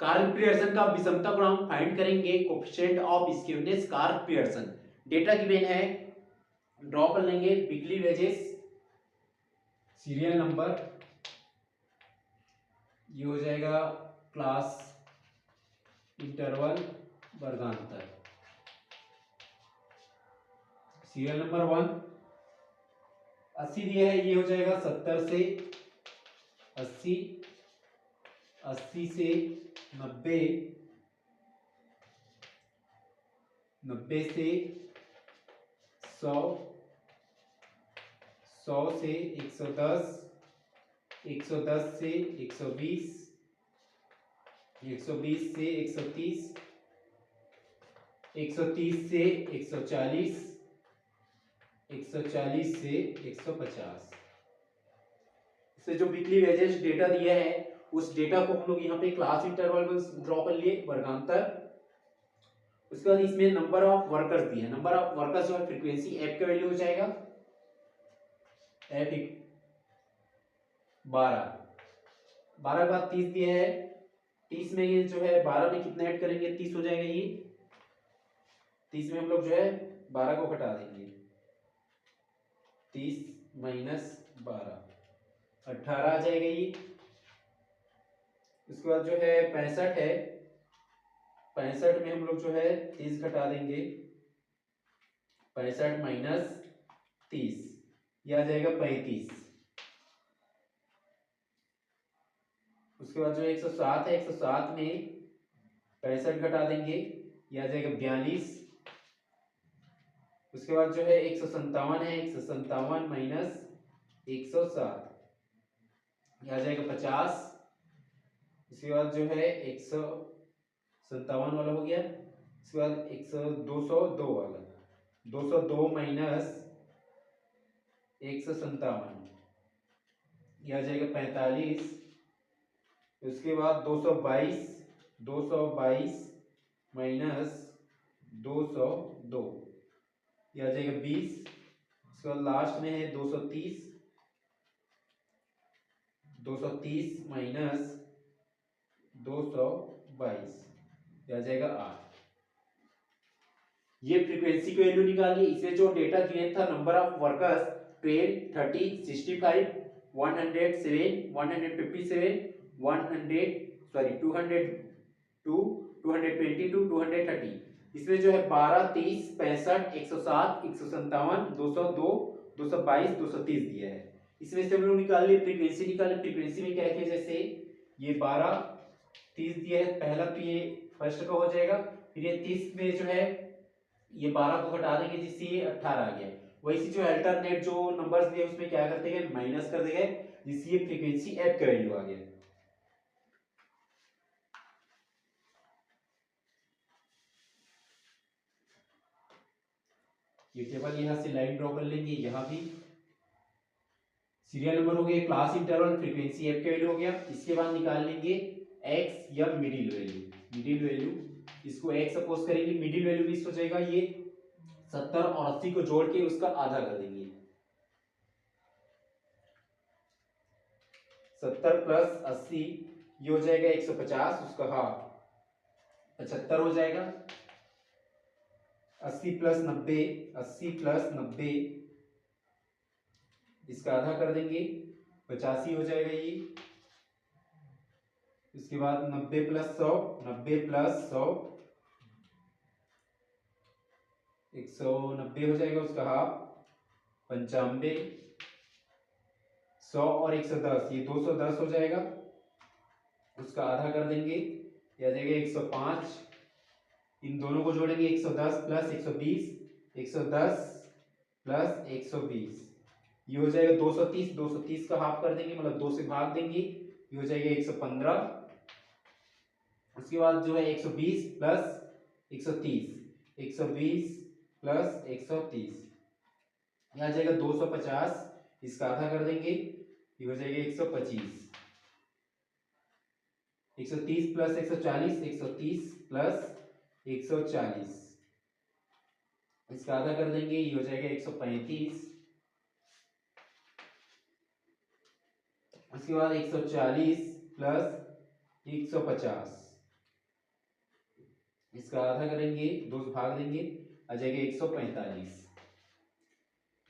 Cork Pearson का विषमता गुणांक फाइंड करेंगे, coefficient of skewness cork Pearson. Data given है, ड्रॉ कर लेंगे वीकली वेजेस, सीरियल नंबर, ये हो जाएगा क्लास इंटरवल वर्गांतर। सीरियल नंबर 1 80 दिया है, ये हो जाएगा 70 से 80, 80 से 90, 90 से 100, 100 से 110, 110 से 120, 120 से 130, 130 से 140, 140 से 150। इससे जो वीकली वेजेस डेटा दिया है उस डेटा को हम लोग यहाँ पे क्लास इंटरवल में ड्रॉ कर लिए वर्गांतर। उसके बाद इसमें नंबर ऑफ वर्कर्स दिया है, नंबर ऑफ वर्कर्स जो है फ्रीक्वेंसी एफ का वैल्यू हो जाएगा एफ 12, 12 के बाद 30 दिया है, 30 में ये जो है 12 में कितना ऐड करेंगे, 30 हो जाएगा। ये 30 में हम लोग जो है 12 को घटा देंगे, 30 माइनस 12, 18 आ जाएगा ये। उसके बाद जो है 65 है, 65 में हम लोग जो है 30 घटा देंगे, 65 माइनस 30, यह आ जाएगा 35। उसके बाद जो 107 है, 107 में 65 घटा देंगे, यह आ जाएगा 42। उसके बाद जो है 157 है, 157 माइनस 107, यह आ जाएगा 50। उसके बाद जो है 157 वाला हो गया। उसके बाद 202 वाला, 202 माइनस 157, यह आ जाएगा 45। उसके बाद 222, 222 माइनस 202, यह आ जाएगा 20। उसके बाद लास्ट में है 230, 230 माइनस 222, यह आ जाएगा 8। ये फ्रीक्वेंसी की वैल्यू निकालिए। इसमें जो डेटा गिवन था नंबर ऑफ वर्कर्स 12, 30, 65, 107, 157, 100 सॉरी 202, 222, 230। इसमें जो है 12, 30, 65, 107, 157, 202, 222, 230 दिया है। इसमें से हम लोग निकाल लिए फ्रीक्वेंसी, निकाले फ्रीक्वेंसी में क्या किया, जैसे ये 12, 30 दिया है, पहला तो ये फर्स्ट का हो जाएगा, फिर ये 30 में जो है ये 12 को घटा देंगे जिससे ये 18 आ गया। वैसे जो अल्टरनेट जो नंबर्स दिए उसमें क्या करते हैं, माइनस कर देंगे जिससे ये फ्रीक्वेंसी एफ का वैल्यू आ गया। ये टेबल यहां से लाइन ड्रॉ कर लेंगे, यहां भी सीरियल नंबर हो गया, क्लास इंटरवल, फ्रीक्वेंसी एफ का वैल्यू हो गया। इसके बाद निकाल लेंगे एक्स या मिडिल वैल्यू, मिडिल वैल्यू इसको एक्स सपोज करेंगे, मिडिल वैल्यू भी हो जाएगा ये 70 और 80 को जोड़ के उसका आधा कर देंगे, 70 प्लस 80 ये हो जाएगा 150, उसका हाफ 75 हो जाएगा। 80 प्लस 90, 80 प्लस 90 इसका आधा कर देंगे, 85 हो जाएगा ये। इसके बाद 90 प्लस 100, 90 प्लस 100 190 हो जाएगा, उसका हाफ 95। 100 और 110 ये 210 हो जाएगा, उसका आधा कर देंगे, यह आ जाएगा 105। इन दोनों को जोड़ेंगे 110 प्लस 120, 110 प्लस 120 ये हो जाएगा 230, 230 का हाफ कर देंगे मतलब 2 से भाग देंगे, ये हो जाएगा 115। उसके बाद जो है 120 प्लस 130, 120 प्लस 130 ये आ जाएगा 250, इसका आधा कर देंगे, ये हो जाएगा 125। 130 प्लस 140, 130 प्लस 140 इसका आधा कर देंगे, ये हो जाएगा 135। उसके बाद 140 प्लस 150 इसका आधा करेंगे, 2 से भाग देंगे, आ जाएगा 145।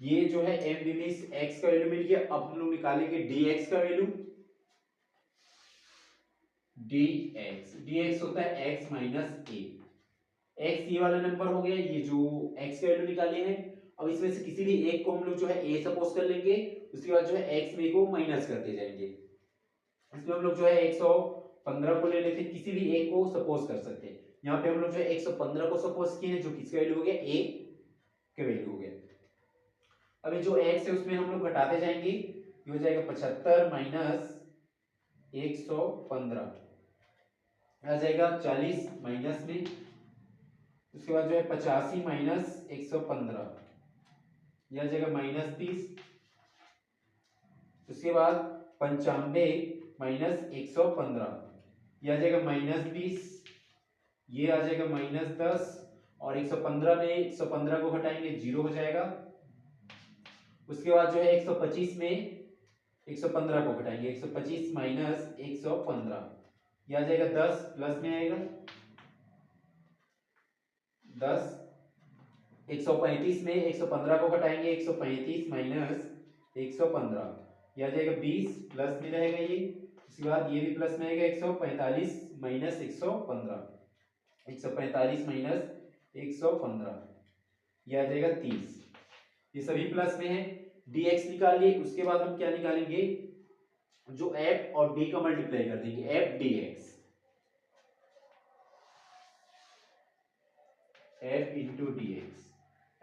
ये जो है एम बी में इस एक्स का वैल्यू मिल गया। अब हम लोग निकालेंगे डी एक्स का वैल्यू। डी एक्स होता है एक्स माइनस ए। एक्स ये वाला नंबर हो गया, ये जो एक्स का वैल्यू निकाले हैं। अब इसमें से किसी भी एक को हम लोग जो है ए सपोज कर लेंगे, उसके बाद जो है एक्स में को माइनस करते जाएंगे। इसमें हम लोग जो है 115 को ले लेते हैं, किसी भी एक को सपोज कर सकते हैं। यहाँ पे हम लोग जो है 115 को सपोज किए हैं, जो किसका वैल्यू हो गया, ए का वैल्यू हो गया। अभी जो एक्स है उसमें हम लोग घटाते जाएंगे, ये हो जाएगा 75 माइनस 115, आ जाएगा 40 माइनस में, उसके बाद जो है 85 माइनस 115, यह आ जाएगा -30, उसके बाद 95 माइनस 115, यह आ जाएगा -20, ये आ जाएगा -10, और 115 में 115 को घटाएंगे 0 हो जाएगा। उसके बाद जो है 125 में 115 को घटाएंगे, 125 माइनस 115, यह आ जाएगा 10, प्लस में आएगा 10। 135 में 115 को घटाएंगे, 135 माइनस 115, यह आ जाएगा 20, प्लस में रहेगा ये। उसके बाद ये भी प्लस में आएगा, 145 माइनस 115, 145 माइनस 115, यह आ जाएगा 30। ये सभी प्लस में है। dx निकाल लिए, उसके बाद हम क्या निकालेंगे, जो f और d का मल्टीप्लाई कर देंगे, f dx, f into dx,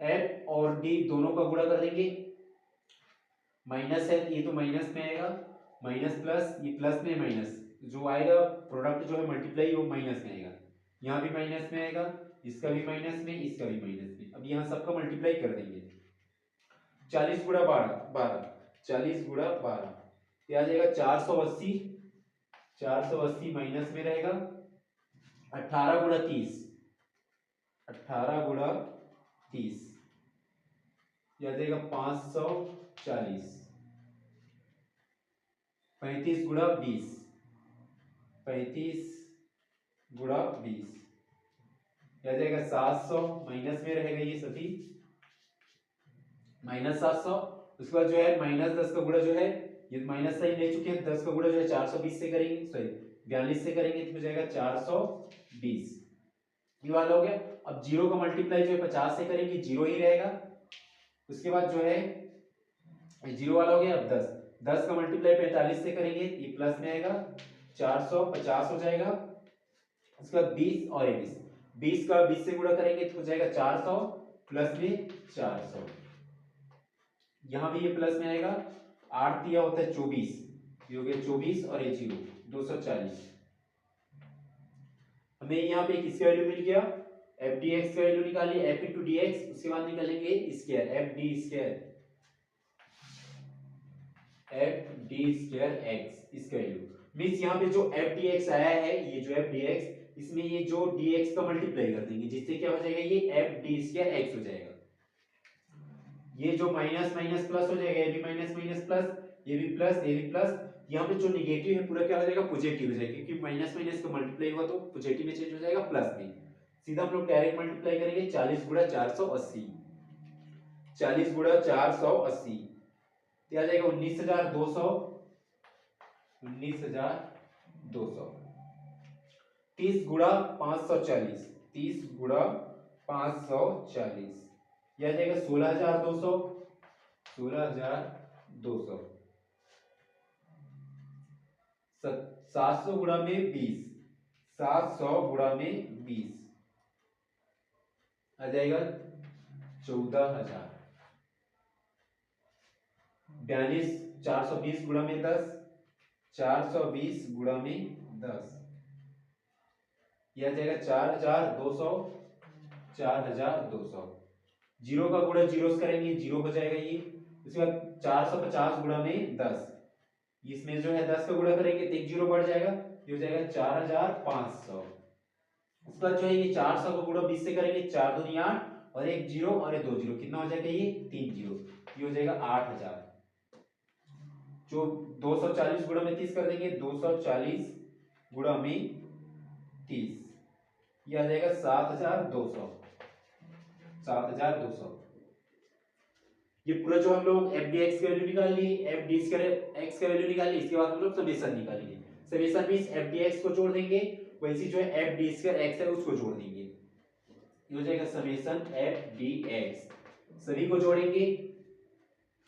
f और d दोनों का गुणा कर देंगे। माइनस है, ये तो माइनस में आएगा, माइनस प्लस, ये प्लस में माइनस, जो आएगा प्रोडक्ट जो है मल्टीप्लाई, वो माइनस में आएगा। यहाँ भी माइनस में आएगा, इसका भी माइनस में, इसका भी माइनस में। अब यहाँ सबका मल्टीप्लाई कर देंगे। 40 गुणा 12, 40 गुणा 12, ये आ जाएगा 480, 480 माइनस में रहेगा 18 गुणा 30, 18 गुणा 30, ये आ जाएगा 540, 35 गुणा 20, 35 गुणा 20, यह आ जाएगा 700, माइनस में रहेगा ये सभी, -700। उसके बाद जो है -10 का गुणा जो है, ये माइनस साइन ले चुके हैं, 10 का गुणा जो है 420 से करेंगे, सॉरी 42 से करेंगे, तो हो जाएगा 420, ये वाला हो गया। अब 0 का मल्टीप्लाई जो है 50 से करेंगे, 0 ही रहेगा। उसके बाद जो है 0 वाला हो गया। अब 10 का मल्टीप्लाई 45 से करेंगे, ये प्लस में आएगा, 450 हो जाएगा। उसके बाद 20 और 20 का 20 से गुणा करेंगे तो हो जाएगा 400, प्लस में 400, यहां भी ये प्लस में आएगा। 8 दिया होता है 24, ये हो गया 24 और ये 0, 240। हमें यहाँ पे किसका वैल्यू मिल गया, एफ डी एक्स का वैल्यू निकालिए, एफ इंटू डी एक्स, उसके बाद निकालेंगे square, F D square, F D square x, इसका वैल्यू मीन्स यहाँ पे जो एफ डी एक्स आया है, ये जो एफ डी एक्स, इसमें ये जो डी एक्स का मल्टीप्लाई कर देंगे, जिससे क्या हो जाएगा, ये एफ डी स्क्वायर एक्स हो जाएगा। ये जो माइनस माइनस प्लस हो जाएगा, ये भी माइनस माइनस प्लस, ये भी प्लस, ये भी प्लस, यहाँ पे जो निगेटिव है पूरा क्या हो जाएगा, पॉजिटिव हो जाएगा, क्योंकि माइनस माइनस का मल्टीप्लाई हुआ तो पॉजिटिव में चेंज हो जाएगा प्लस में। सीधा हम लोग डायरेक्ट मल्टीप्लाई करेंगे, 40 गुणा 480, 40 गुणा 480, तो आ जाएगा 19,200, 19,200। 30 गुणा 540, 30 गुणा 540, यह आ जाएगा 16,200, 16,200। 700 गुणा में 20, 700 गुणा में 20, आ जाएगा 14,000। 42, 420 गुणा में 10, 420 गुणा में 10, यह आ जाएगा 4,200, 4,200। 0 का गुणा 0 से करेंगे, 0 हो जाएगा ये। उसके बाद 450 गुणा में 10, इसमें जो है 10 का गुणा करेंगे तो एक 0 बढ़ जाएगा, ये हो जाएगा 4,500। उसके बाद जो है ये 400 का गुणा 20 से करेंगे, 4 दूनी 8 और एक 0 और ये 2 0, कितना हो जाएगा, ये 3 0, ये हो जाएगा 8,000। जो 240 गुणा में 30 कर देंगे, 240 गुणा में 30, ये आ जाएगा 7200। 7200 ये पूरा जो हम लोग एफ डी एक्स की वैल्यू निकाल लिए, एफ डी एक्स का वैल्यू निकाल ली, इसके बाद हम लोग समेशन निकालेंगे। Summation means F D x को जोड़ देंगे, वैसे जो है एफ डी स्क्वायर एक्स है उसको जोड़ देंगे। ये हो जाएगा समेशन एफ डी एक्स, सभी को जोड़ेंगे,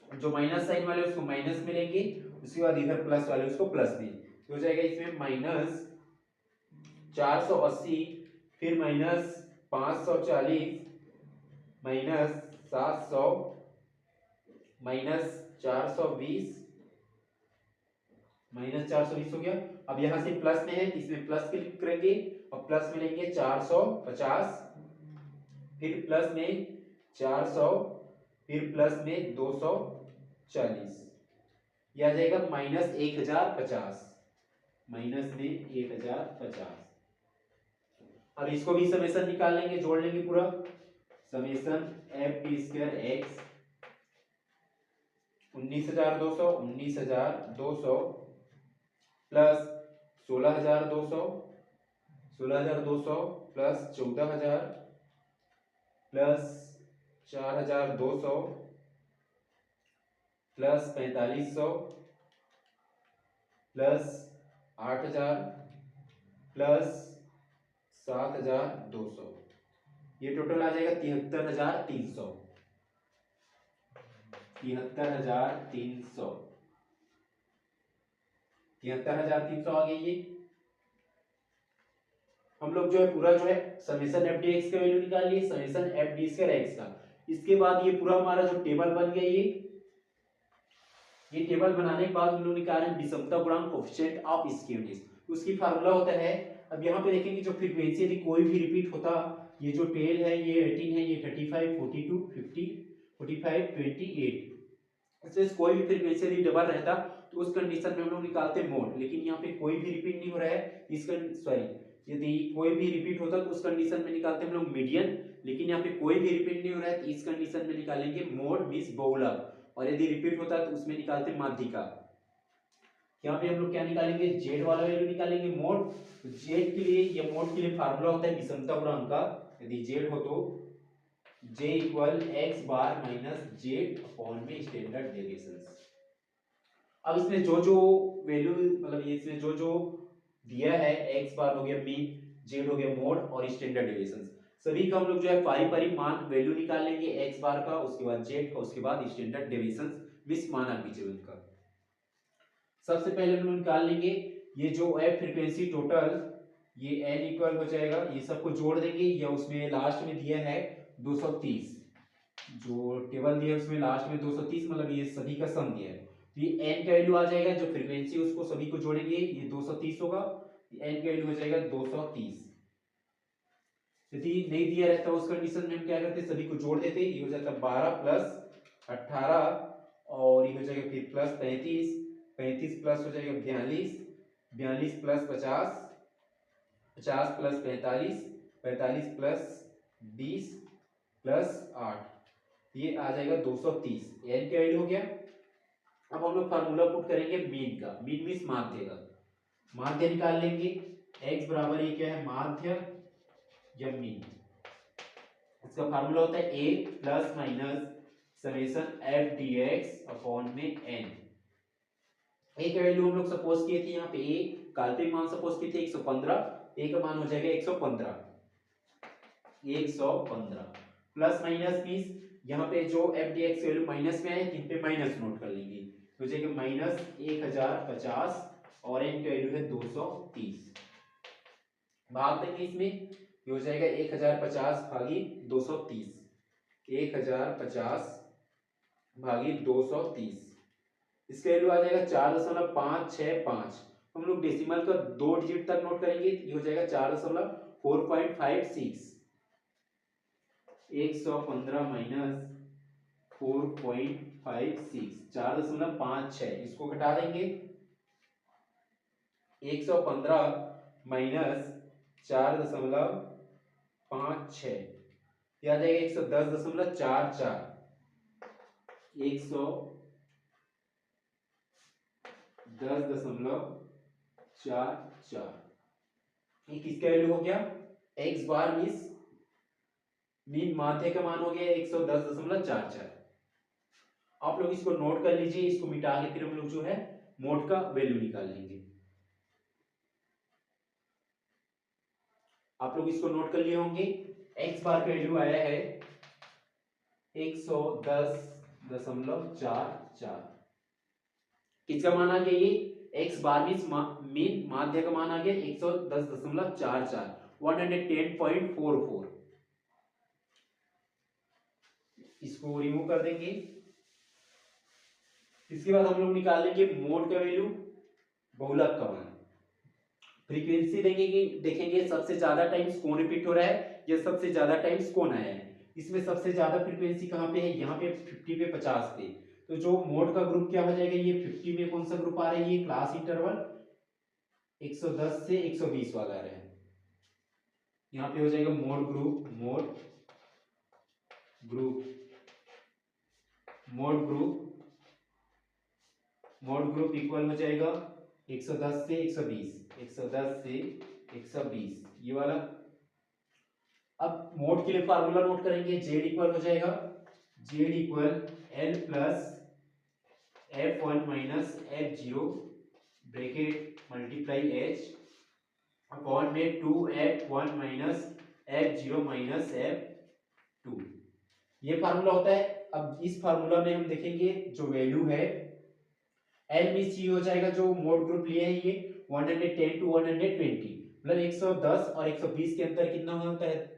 जो माइनस साइन वाले उसको माइनस में लेंगे, उसके बाद इधर प्लस वाले उसको प्लस में, तो हो जाएगा इसमें माइनस 480, फिर माइनस 540, माइनस 700, माइनस 420, माइनस 420 हो गया। अब यहां से प्लस में है, इसमें प्लस क्लिक करेंगे और प्लस में लेंगे 450, फिर प्लस में 400, फिर प्लस में 240, यह आ जाएगा माइनस 1050, माइनस में 1050। अब इसको भी समेशन निकाल लेंगे, जोड़ लेंगे पूरा, summation F D square x 19,200 plus 16,200 plus 14,000 plus 4,200 plus 4,500 plus 8,000 plus 7,200, ये टोटल आ जाएगा 73,300। 73,300 73,300 आ गई। ये हम लोग जो है पूरा जो है समेशन एफ डी एक्स का वैल्यू निकाल लिए, summation F D square x का। इसके बाद ये पूरा हमारा जो टेबल बन गया, ये टेबल बनाने के बाद हम लोग निकालें विषमता गुणांक कोएफिशिएंट ऑफ स्क्यूनेस, उसकी फार्मूला होता है। अब यहाँ पे देखेंगे जो फ्रीक्वेंसी यदि कोई भी रिपीट होता, ये जो 12 है, ये 18 है, ये 35, 42, 50, 45, 28, इसमें कोई भी फ्रीक्वेंसी यदि डबल रहता तो उस कंडीशन में हम लोग निकालते मोड, लेकिन यहाँ पे कोई भी रिपीट नहीं हो रहा है, यदि कोई भी रिपीट होता तो उस कंडीशन में निकालते हम लोग मीडियन, लेकिन यहाँ पे कोई भी रिपीट नहीं हो रहा है तो इस कंडीशन में निकालेंगे मोड मींस बहुलक, और यदि रिपीट होता है तो उसमें निकालते माध्यिका। यहाँ पे हम लोग क्या निकालेंगे, जेड वाला वैल्यू निकालेंगे मोड। तो जेड के लिए या मोड के लिए फार्मूला होता है विषमता गुणांक का, यदि जेड हो तो J इक्वल एक्स बार माइनस जेड अपॉन में स्टैंडर्ड डेविएशन। अब इसमें जो जो वैल्यू मतलब इसमें जो जो दिया है, एक्स बार हो गया मीन, जेड हो गया मोड और स्टैंडर्ड डेविएशन, सभी का हम लोग जो है पारी पारी मान वैल्यू निकाल लेंगे, एक्स बार का, उसके बाद जेड का, उसके बाद स्टैंडर्ड डेविएशन विस मानक विचलन का। सबसे पहले हम लोग निकाल लेंगे ये जो है फ्रीक्वेंसी टोटल, ये n इक्वल हो जाएगा, ये सबको जोड़ देंगे, या उसमें लास्ट में दिया है 230, जो टेबल दिया है उसमें लास्ट में 230, मतलब ये सभी का सम दिया है, तो ये n का वैल्यू आ जाएगा, जो फ्रीक्वेंसी उसको सभी को जोड़ेंगे ये 230 होगा, n का वैल्यू हो जाएगा 230। यदि नहीं दिया रहता उस कंडीशन में हम क्या करते, सभी को जोड़ देते, ये हो जाता 12 प्लस 18 और ये हो जाएगा फिर प्लस 35, 35 प्लस हो जाएगा 42, 42 प्लस 50, 50 प्लस 45, 45 प्लस 20 प्लस 8, ये आ जाएगा 230, एन का वैल्यू हो गया। अब हम लोग फार्मूला पुट करेंगे मीन का, मीन मींस माध्य का, माध्य निकाल लेंगे, x बराबर ये क्या है माध्य या मीन, इसका फार्मूला होता है a plus minus summation F D x upon में n। a का वैल्यू हम लोग सपोज किए थे, यहाँ पे a काल्पनिक मान सपोज किए थे 115, a का मान हो जाएगा 115, 115 प्लस माइनस मींस यहाँ पे जो F D x value minus में है, इन पे माइनस नोट कर लेंगे, तो जाएगा माइनस 1050 और n की वैल्यू है 230, भाग देंगे इसमें, ये हो जाएगा 1050 भागी 230, 1050 भागी 230, इसका वैल्यू आ जाएगा 4.565, हम लोग डेसिमल का 2 डिजिट तक नोट करेंगे, ये हो जाएगा 4.456, 115 माइनस 4.56, 4.56, इसको घटा देंगे, 115 माइनस 4.56, यह आ जाएगा 110.44, 110.44, ये किसका वैल्यू हो गया, एक्स बार मीन माध्य का मान हो गया 110.44। आप लोग इसको नोट कर लीजिए, इसको मिटा के फिर हम लोग जो है मोड का वैल्यू निकाल लेंगे। आप लोग इसको नोट कर लिए होंगे। एक्स बार का वैल्यू आया है 110.44। किसका मान आ गया? ये एक्स बार मीन माध्य का मान आ गया 110.44, 110.44। इसको रिमूव कर देंगे। इसके बाद हम लोग निकाल लेंगे मोड का वैल्यू, बहुलक का मान। फ्रीक्वेंसी देखेंगे, देखेंगे सबसे ज्यादा टाइम्स कौन रिपीट हो रहा है या सबसे ज्यादा टाइम्स कौन आया है। इसमें सबसे ज्यादा फ्रीक्वेंसी कहाँ पे है? यहाँ पे 50 पे 50 पे। तो जो मोड का ग्रुप क्या हो जाएगा? ये 50 में कौन सा ग्रुप आ रहा है? ये क्लास इंटरवल 110 से 120 वाला आ रहा है। यहाँ पे हो जाएगा mode group, mode group equal हो जाएगा 110 से 120, 110 से 120 ये वाला। अब मोड के लिए फार्मूला नोट करेंगे। जेड इक्वल हो जाएगा, Z equal L plus F1 minus F0 bracket multiply H upon में 2F1 minus F0 minus F2। ये फार्मूला होता है। अब इस फार्मूला में हम देखेंगे जो वैल्यू है एल में सी हो जाएगा, जो मोड ग्रुप लिए है ये 110 टू 120, मतलब 110 और 120 के अंतर कितना होता है?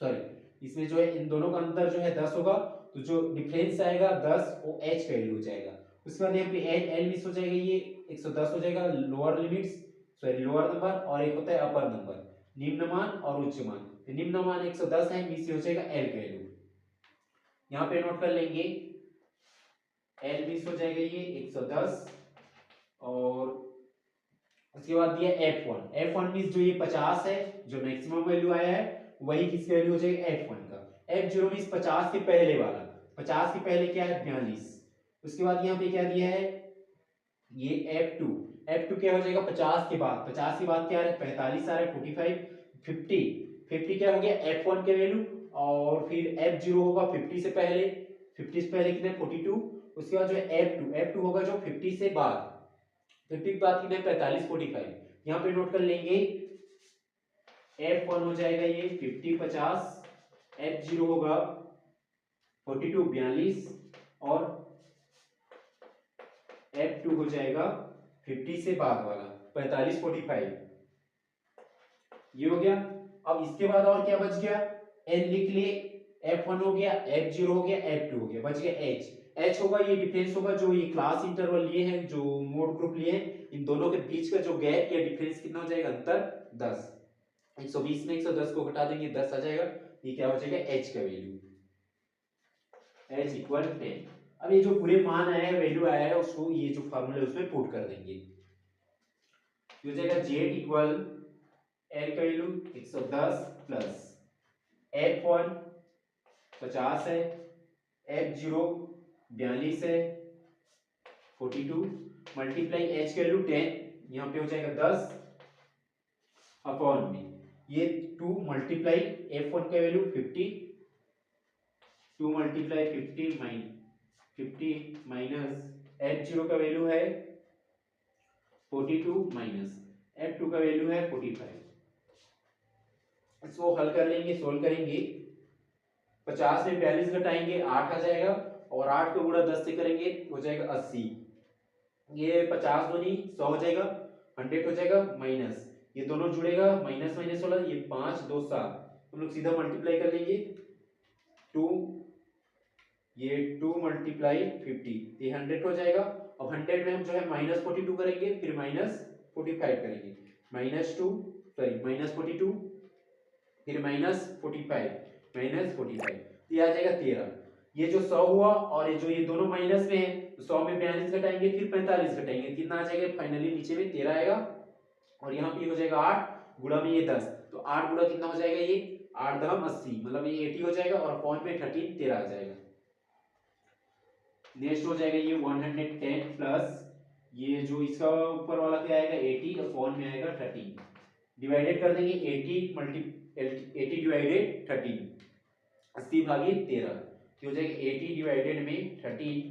सॉरी, इसमें जो है इन दोनों का अंतर जो है 10 होगा, तो जो डिफरेंस आएगा 10 वो एच का वैल्यू हो जाएगा। उसके बाद यहाँ पे एल एल मिस हो जाएगा, ये 110 हो जाएगा lower limits, sorry lower number, और एक होता है अपर नंबर, निम्न मान और उच्च मान। तो निम्न मान 110 है, मिस हो जाएगा एल का वैल्यू। यहाँ पे नोट कर लेंगे एल मिस हो जाएगा ये 110, और उसके बाद दिया F1। F1 मींस जो ये 50 है, जो मैक्सिमम वैल्यू आया है वही किसकी वैल्यू हो जाएगी? F1 का। F0 मींस 50 के पहले वाला, 50 के पहले क्या है? 42। उसके बाद यहाँ पे क्या दिया है? ये F2। F2 क्या हो जाएगा? 50 के बाद, 50 के बाद क्या है? 45 आ रहा है, 45, 50, 50 क्या हो गया? F1 के वैल्यू, और फिर F0 होगा 50 से पहले, 50 से पहले कितने? 42। उसके बाद जो है F2 होगा जो 50 से बाद, 50 के बाद कितने? 45, 45। यहाँ पे नोट कर लेंगे F1 हो जाएगा ये 50 50, F0 होगा 42 42, और F2 हो जाएगा 50 से बाद वाला 45 45। ये हो गया। अब इसके बाद और क्या बच गया? N लिख लिए, F1 हो गया, F0 हो गया, F2 हो गया, बच गया H। H होगा ये डिफरेंस होगा जो ये क्लास इंटरवल लिए हैं, जो मोड ग्रुप लिए हैं, इन दोनों के बीच का जो गैप या डिफरेंस कितना हो जाएगा? अंतर 10। 120 में 110 को घटा देंगे, 10 आ जाएगा। ये क्या हो जाएगा? H का वैल्यू, H इक्वल 10। अब ये जो पूरे मान आया है, वैल्यू आया है, उसको ये जो फार्मूला है उसमें पुट कर देंगे। ये हो जाएगा Z इक्वल L का वैल्यू 110 प्लस F1 50 है, F0 42 है, 42 मल्टीप्लाई H का वैल्यू 10, यहाँ पे हो जाएगा 10 अपॉन में ये 2 मल्टीप्लाई F1 का वैल्यू 50, 2 मल्टीप्लाई 50 माइनस F0 का वैल्यू है 42 माइनस F2 का वैल्यू है 45। इसको हल कर लेंगे, सोल्व करेंगे। 50 में 42 घटाएंगे 8 आ जाएगा, और 8 को गुणा 10 से करेंगे हो जाएगा 80। ये 50 दूनी 100 हो जाएगा, 100 हो जाएगा, माइनस ये दोनों जुड़ेगा, माइनस माइनस वाला, ये 5 2 7, हम लोग सीधा मल्टीप्लाई कर लेंगे 2, ये 2 मल्टीप्लाई 50, ये 100 हो जाएगा। अब 100 में हम जो है माइनस 42 करेंगे, फिर माइनस 45 करेंगे, माइनस 2 सॉरी माइनस 42, फिर माइनस 45, माइनस 45, ये आ जाएगा 13। ये जो 100 हुआ, और ये जो ये दोनों माइनस में है, तो 100 में 42 घटाएंगे, फिर 45 घटाएंगे, कितना आ जाएगा? फाइनली नीचे में 13 आएगा, और यहाँ पे हो जाएगा 8 गुणा में ये 10, तो 8 गुणा कितना हो जाएगा? ये 8 दम 80, मतलब ये 80 हो जाएगा, और अपॉन में 13 13 आ जाएगा। नेक्स्ट हो जाएगा ये 110 प्लस ये जो इसका ऊपर वाला क्या आएगा 80, अपॉन में आएगा 13, डिवाइडेड कर देंगे 80 डिवाइडेड 13, 80/13, हो जाएगा 80 डिवाइडेड में 13,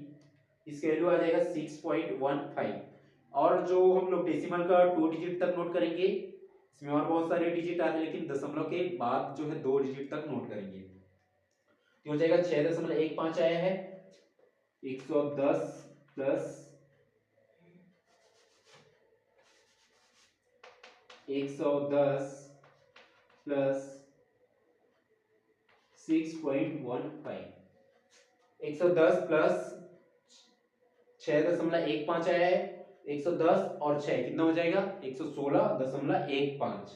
इसका वैल्यू आ जाएगा 6.15। और जो हम लोग डेसिमल का 2 डिजिट तक नोट करेंगे, इसमें और बहुत सारे डिजिट आ रहे हैं लेकिन दशमलव के बाद जो है 2 डिजिट तक नोट करेंगे, तो हो जाएगा 6.15 आया है। 110 प्लस 110 प्लस 6.15, 110 प्लस 6.15 आया है। 110 और 6 कितना हो जाएगा 116.15।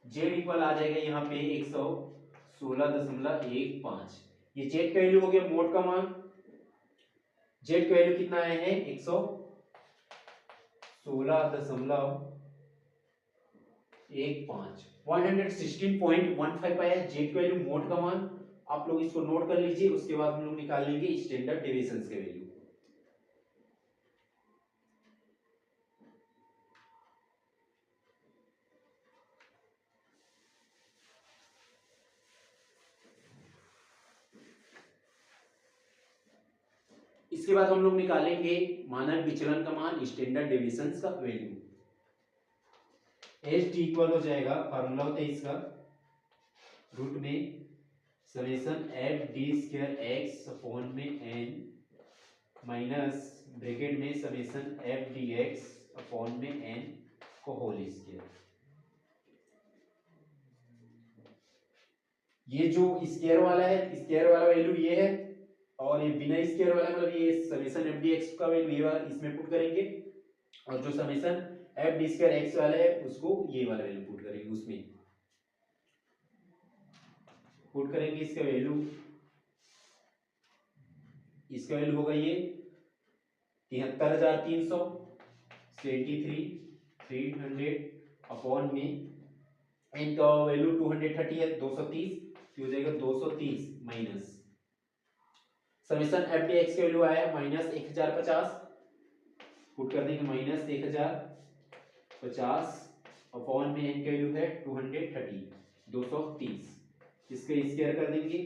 जेड इक्वल आ जाएगा यहाँ पे 116.15। ये जेड का वैल्यू हो गया, मोड का मान। जेड का वैल्यू कितना आया है 116.15, 116.15 आया जेड का वैल्यू, मोड का मान। आप लोग इसको नोट कर लीजिए, उसके बाद हम लोग निकाल लेंगे स्टैंडर्ड डेविएशन के वैल्यू। इसके बाद हम लोग निकालेंगे मानक विचलन का मान, स्टैंडर्ड डेविएशन का वैल्यू। एच टी इक्वल हो जाएगा, फार्मूला होता है इसका, रूट में summation F D square x upon में एन माइनस ब्रैकेट में summation F D x upon में एन को होल स्क्वायर। ये जो स्क्वायर वाला है, स्क्वायर वाला वैल्यू ये है, और ये बिना स्क्वायर वाला मतलब ये समेशन एफ डी एक्स का वैल्यू ये वाला इसमें पुट करेंगे, और जो summation F D square x वाला है उसको ये वाला वैल्यू पुट करेंगे, उसमें पुट करेंगे इसका वैल्यू। इसका वैल्यू होगा ये 73,300 73,300 अपॉन में एन का वैल्यू 230 है, 230, हो जाएगा 230 minus summation F D x का वैल्यू आया माइनस 1050, पुट कर देंगे माइनस 1050 अपॉन में एन का वैल्यू है 230, 230, इसका स्क्वायर कर देंगे।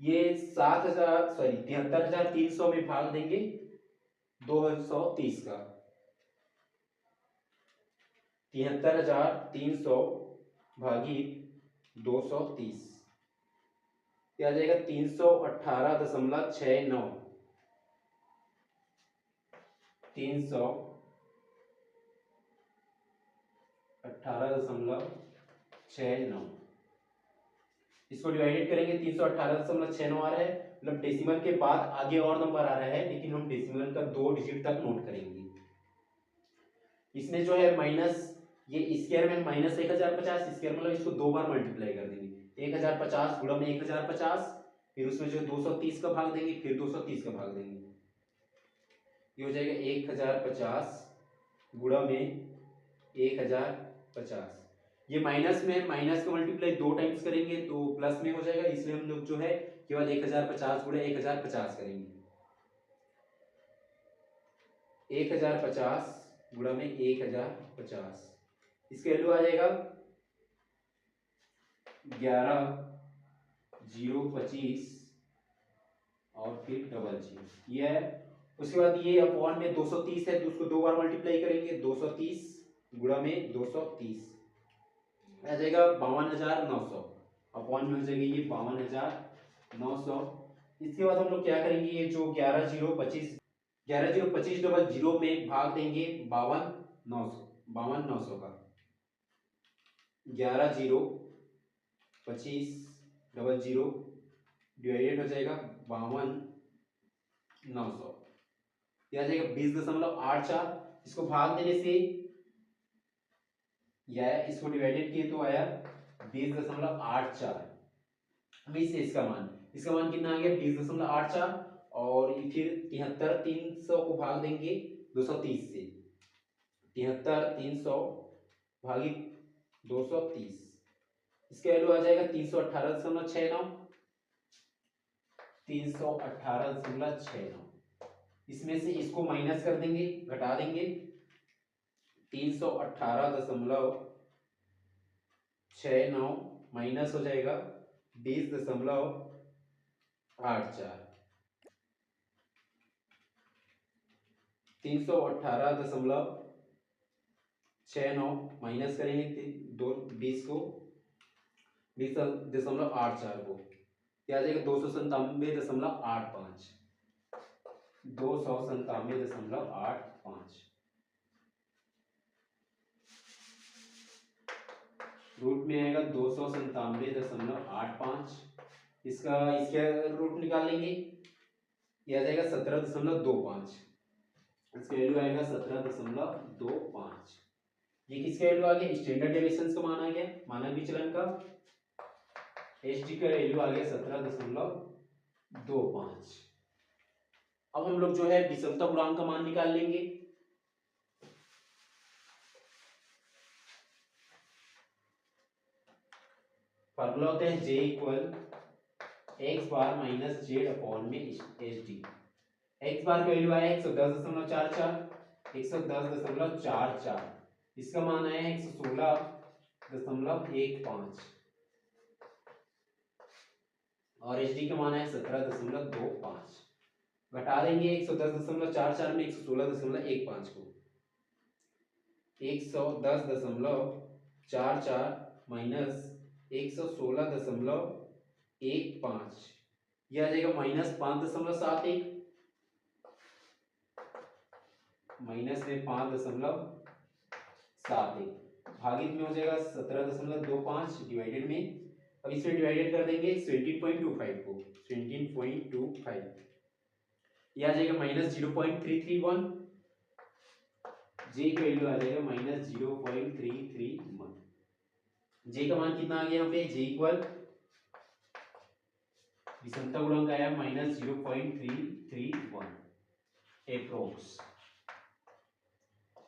ये 73,300 में भाग देंगे 230 का, 73,300 भागित 230, क्या आ जाएगा 318.69, 318.69। इसको डिवाइडेड करेंगे, 318.69 आ रहा है, मतलब डेसिमल के बाद आगे और नंबर आ रहा है, लेकिन हम डेसिमल का 2 डिजिट तक नोट करेंगे। इसमें जो है माइनस, ये स्क्वायर में माइनस 1050, स्क्वायर मतलब इसको 2 बार मल्टीप्लाई कर देंगे, 1050 गुणा में 1050, फिर उसमें जो 230 का भाग देंगे, फिर 230 का भाग देंगे, ये हो जाएगा 1050 गुणा में 1050। ये माइनस में, माइनस का मल्टीप्लाई 2 टाइम्स करेंगे तो प्लस में हो जाएगा, इसलिए हम लोग जो है केवल 1050 गुणा 1050 करेंगे, 1050 गुणा में 1050, इसका वैल्यू आ जाएगा 11,025 और फिर 00 ये है। उसके बाद ये अपॉन में 230 है तो उसको 2 बार मल्टीप्लाई करेंगे, 230 गुणा में 230 आ जाएगा 52,900, अपॉन में हो जाएगा ये 52,900। इसके बाद हम लोग क्या करेंगे, ये जो 11,025 11,025 में भाग देंगे 52,900 का, 11,025 डिवाइडेड हो जाएगा 52,900, यह आ जाएगा 20.84। इसको भाग देने से या इसको डिवाइडेड किए तो आया 20.84, इसका मान कितना आ गया 20.84, और फिर 73,300 को भाग देंगे 230 से, 73,300 भागित 230, इसका वैल्यू आ जाएगा 318.69, 318.69। इसमें से इसको माइनस कर देंगे, घटा देंगे, 318.69 माइनस हो जाएगा 20.84। 318.69 माइनस करेंगे दो 20 को 20.84 को क्या आ जाएगा 297.85। 297.85 रूट में आएगा 297.85। इसका इसके रूट निकाल लेंगे, ये आ जाएगा 17.25। इसका वैल्यू आएगा 17.25। ये किसका वैल्यू आ गया, स्टैंडर्ड डेविएशन का मान आ गया, मानक विचलन का। एच डी का वैल्यू आ गया 17.25। अब हम लोग जो है विषमता गुणांक का मान निकाल लेंगे। फॉर्मूला होता है J इक्वल एक्स बार माइनस जेड अपॉन में एच डी। एक्स बार का वैल्यू आया 110.44, 110.44। इसका मान आया 116.15 और एच डी का मान है 17.25। घटा देंगे 110.44 में 116.15 को। 110.44 माइनस 116.15 यह आ जाएगा माइनस 5.71। माइनस में 5.71 भागित में हो जाएगा 17.25 डिवाइडेड में। अब इसमें डिवाइडेड कर देंगे 17.25 को। 17.25 यह आ जाएगा माइनस 0.331। जे का वैल्यू आ जाएगा माइनस 0.331। जे का मान कितना आ गया यहाँ पे, जे इक्वल विषमता गुणांक आया माइनस 0.331 एप्रोक्स।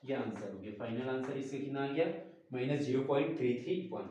ये आंसर हो गया, फाइनल आंसर इसका कितना आ गया माइनस 0.331।